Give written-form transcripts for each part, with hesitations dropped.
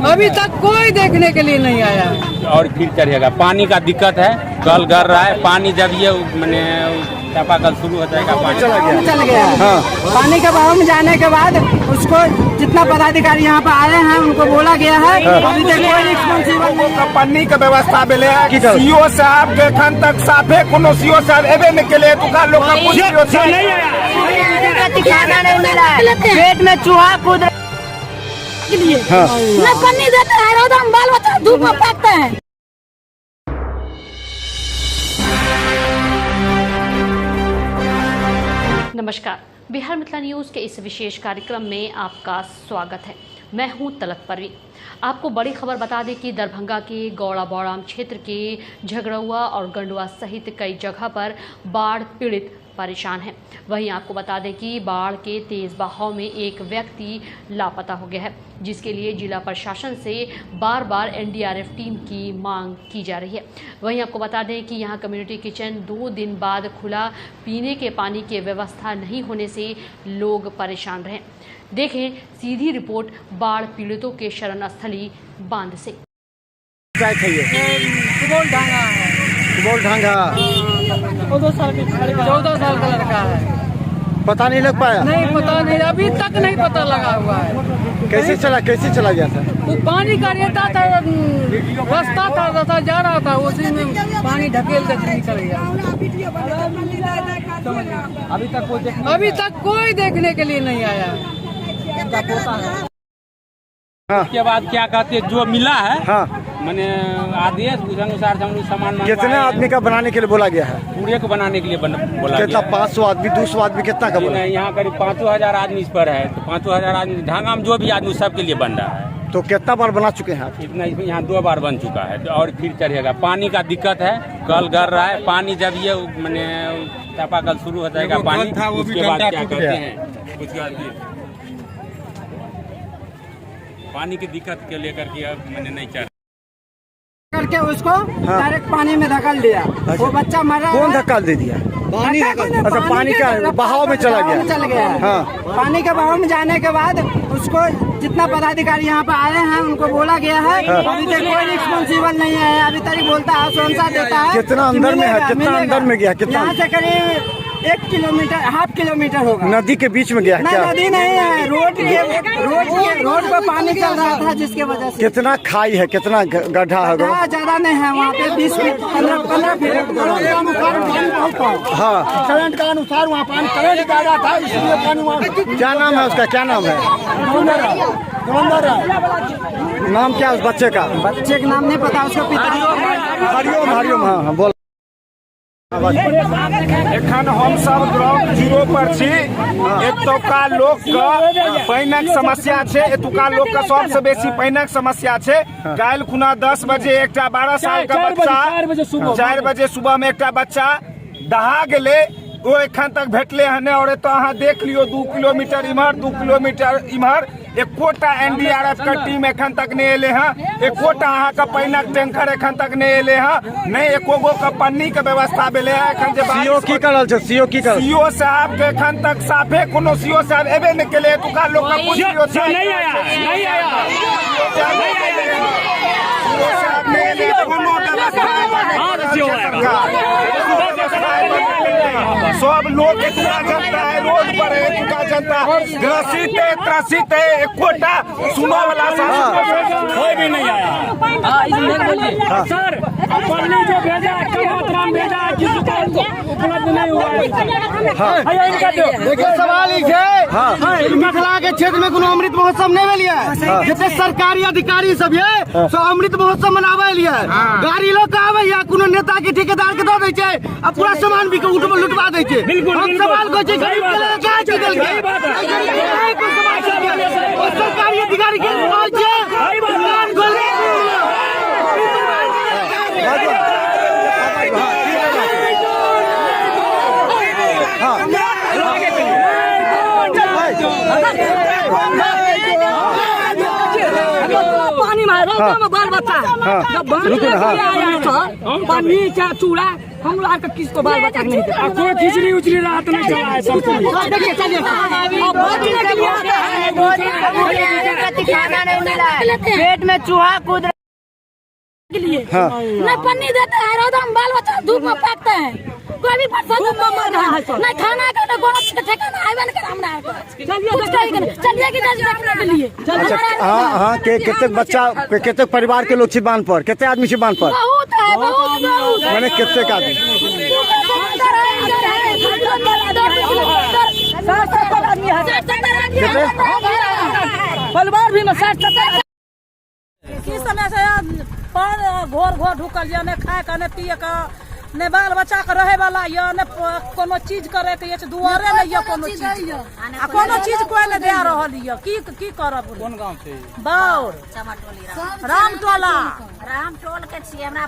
अभी तक कोई देखने के लिए नहीं आया। और फिर चढ़ेगा। पानी का दिक्कत है, कल गर रहा है पानी। जब ये मैंने चापाकल शुरू हो जाएगा पानी चल गया। हाँ। पानी के बहाव में जाने के बाद उसको जितना पदाधिकारी यहाँ पे आए हैं उनको बोला गया है। अभी तक कोई रिस्पॉन्सिबल नहीं। पानी के व्यवस्था मिले है। सीओ साहब के एखन तक साफे कोनो सीओ साहब एबे नहीं केले। दुकान लोग का कुछ नहीं आया। खाना नहीं मिला है, पेट में चूहा कूद के लिए न पन्नी देते हैं। रोदम बाल बच्चा धूप में फेंकते हैं। नमस्कार, बिहार मिथिला न्यूज़ के इस विशेष कार्यक्रम में आपका स्वागत है। मैं हूं तलत परवीन। आपको बड़ी खबर बता दें कि दरभंगा के गौड़ा बौड़ाम क्षेत्र के झगड़ुआ और गंडुआ सहित कई जगह पर बाढ़ पीड़ित परेशान हैं। वहीं आपको बता दें कि बाढ़ के तेज बहाव में एक व्यक्ति लापता हो गया है, जिसके लिए जिला प्रशासन से बार बार एनडीआरएफ टीम की मांग की जा रही है। वहीं आपको बता दें कि यहां कम्युनिटी किचन 2 दिन बाद खुला, पीने के पानी की व्यवस्था नहीं होने से लोग परेशान रहे। देखें सीधी रिपोर्ट बाढ़ पीड़ितों के शरण स्थली बांध से। सुबोल ढांगा 14 साल का लड़का है। पता नहीं लग पाया। नहीं पता नहीं, अभी तक नहीं पता लगा हुआ है। कैसे चला गया था? वो पानी का रहता था, रास्ता था जा रहा था, उसी में पानी ढकेल के निकल गया। अभी तक कोई देखने के लिए नहीं आया। उसके बाद क्या कहते हैं जो मिला है। हाँ। मैंने आदेश उस अनुसार हम लोग सामान कितने आदमी का बनाने के लिए बोला गया है? पूरे को बनाने के लिए बोला कितना? गया। 500 आदमी 200 आदमी कितना का बोला? यहाँ करीब 5,000 आदमी इस पर है। तो 5,000 आदमी ढांगा में जो भी आदमी सबके लिए बन रहा है। तो कितना बार बना चुके हैं आप? इतना यहाँ 2 बार बन चुका है और फिर चढ़ेगा। पानी का दिक्कत है, कल गर रहा है पानी। जब ये मैंने चापाकल शुरू हो जाएगा पानी, उसके बाद क्या कहते हैं उसके बाद पानी की दिक्कत के लेकर के अब मैंने नहीं चढ़ा करके उसको डायरेक्ट पानी में धकेल दिया। वो बच्चा मरा। कौन धक्कल दे दिया? अच्छा, पानी का बहाव में चला गया। चल गया। हाँ। पानी के बहाव में जाने के बाद उसको जितना पदाधिकारी यहाँ पे आए हैं उनको बोला गया है। अभी तक कोई रिस्पॉन्सिबल नहीं है। अभी तक बोलता है, आश्वासन देता है। कितना अंदर में है? कितना अंदर में गया? कितना? यहाँ से करीब 1 किलोमीटर, हाफ किलोमीटर होगा। नदी के बीच में गया है क्या? नदी नहीं है, रोड पर पानी चल रहा था, जिसके वजह से। कितना खाई है? कितना गड्ढा है? ज्यादा नहीं है, वहाँ पे 20 फीट 15 फीट। हाँ, करंट का अनुसार वहाँ पानी करंट ज्यादा था, इसलिए पानी वहाँ। क्या नाम है उसका? क्या नाम है? नाम क्या है उस बच्चे का? बच्चे का नाम नहीं पता, उसका पिता। हरिओम हरिओम। हाँ बोल। एखन हम सब ग्राउंड जीरो पर छी। एतुका लोक के पानिक समस्या छै। एतुका लोक के सबसे बेसी पानिक समस्या छै। काल्हि खुना 10 बजे एकटा 12 साल का बच्चा 4 बजे सुबह में एकटा बच्चा दहा गेले। वो एखन तक भेटले हन। और एतऽ अहाँ देख लियो 2 किलोमीटर इम्हर 2 किलोमीटर इम्हर एकोटा एनडीआरएफ के टीम एखन तक नहीं एले हैं। एकोटा अहाँ के पानिक टैंकर एखन तक नहीं एले हैं। नहीं एकोगो के पन्नी के व्यवस्था भेले है। एखन जे सीओ की करल छै? सीओ साहब के एखन तक साफे कोनो सीओ साहब एबे नहीं केले। एतुका लोक के कुछ नहीं आया। सब लोग इतना जनता है रोड पर है। इतना जनता त्रसित है। एकोटा सुनो वाला कोई भी नहीं आया। सर पन्नी जो भेजा है कम मात्रा में भेजा है, किसी को उपलब्ध नहीं हुआ है। देखिए सवाल है मिथिला के क्षेत्र में कोनो अमृत महोत्सव नहीं भेलिए। जते सरकारी अधिकारी सब है सो अमृत महोत्सव मनावे लिए। गाड़ी लोग आवे या कोनो नेता के ठेकेदार के दे दै छै आ पूरा सामान भी लुटवा दै छै। हम सवाल को छै गरीब के लिए क्या चीज देल गई? सरकारी अधिकारी के बोल छै पानी में बाल बच्चा जब पानी चाहे चूड़ा हम लोग का किसको बाल बच्चा नहीं देता। कोई खिचड़ी उचड़ी रात नहीं चला है सब देखिए चलिए खाना नहीं मिला है, पेट में चूहा कूद के लिए न पन्नी देते हैं, रोदम बाल बच्चा धूप में पाकते हैं, कोई भी नहीं खाना का तो गोड़ा का ठिकाना आइबन कर हमरा चलिए कि देखने के लिए। अच्छा हाँ कितने बच्चा कितने परिवार के लोग छी बांध पर, कितने आदमी छी बांध पर? बहुत है, बहुत मैंने कितने का आदमी परिवार भी में 60-70 की समय से घोर घोर ढुकल या ने खाए का ने पिए का ने बाल बच्चा के रहे वाला या ने कोनो चीज करे के ये दुआरे नहीं या कोनो चीज कोई ने दे रहल या की करब। कौन गांव से? बाउर रामटोल के छिए, हमरा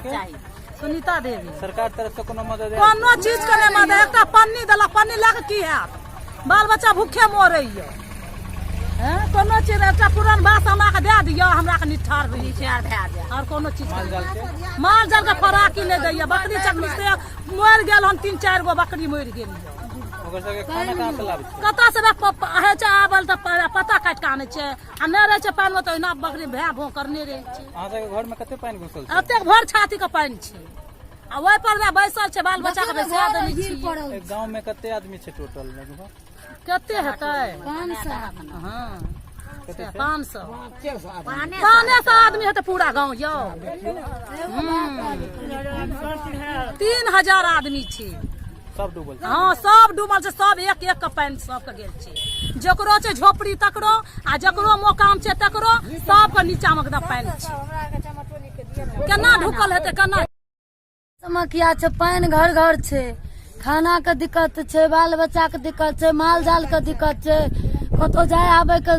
चाहिए सुनीता देवी। सरकार तरफ से कोनो मदद है? कोनो चीज के नहीं मदद, एकटा पन्नी देला, पन्नी लग की हैत, बाल बच्चा भूखे मरे या कोनो चीज एकटा पुरान बात हमरा के दे दिया, हमरा के निठार भए जाए और कोनो चीज माल जाल के खोराकी नहीं दैया। बकरी चकरी से मर गेल, हम 3-4 गो बकरी मर गेल। ओकर सबके खाना कहां से लाबै छै? कतऽ से है छै आबल त पता काट के आने छै, आ नहि रहे छै पानि में तो ना बकरी भै भो करने रहे छै। अहाँ सबके घर में कते पानी घुसल छै? एतेक भर छाती के पानि छै, आ ओहि पर में बैसल छै, बाल बच्चा के बैसा देने छी। एक गांव में कते आदमी छै टोटल लगभग? कते हेतै? 500 आदमी हेतै पूरा गाँव यौ। 3000 आदमी छै, सब डूबल छै? हाँ सब डूबल छै, सब एक एक के पानि सबके गेल छै, जकरो छै झोपड़ी तकरो आ जकरो मोकाम छै तकरो सबके नीचा में एकदम पानि छै। केना ढुकल हेतै केना? समस्या छै, पानि घर घर छै, खाना के दिक्कत छै, बाल बच्चा के दिक्कत छै, माल जाल के दिक्कत छै, कतौ जाय आबे के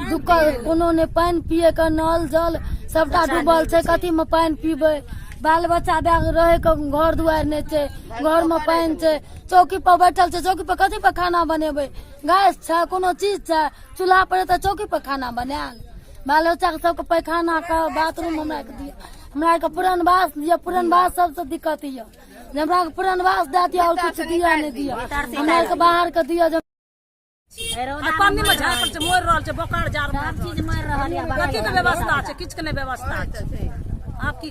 दिक्कत, कोनो ने पानि पिए के नल जल सबटा डूबल छै, कथी में पानि पीबे, बाल बच्चा रहे के घर दुआरि नहीं छै, घर में पानि छै, चौकी पर बैठल छै, चौकी पर कथी पर खाना बनेबे, गैस छै कोनो चीज छै, चूल्हा पर तो चौकी पर खाना बनायल, बाल बच्चा के सबके पैखाना का बाथरूम हमरा के दिया, हमरा के पुरनवास दिया, पुरनवास सबसे दिक्कत है, हमरा के पुरनवास दे दिया और कुछ दिया नहीं दिया, हमरा के बाहर के दिया। पानी में झाँपल छै, मोर रहल छै, बोखार जार में चीज मर रहल है, कथी के व्यवस्था छै? किछ के नहीं व्यवस्था छै। आप की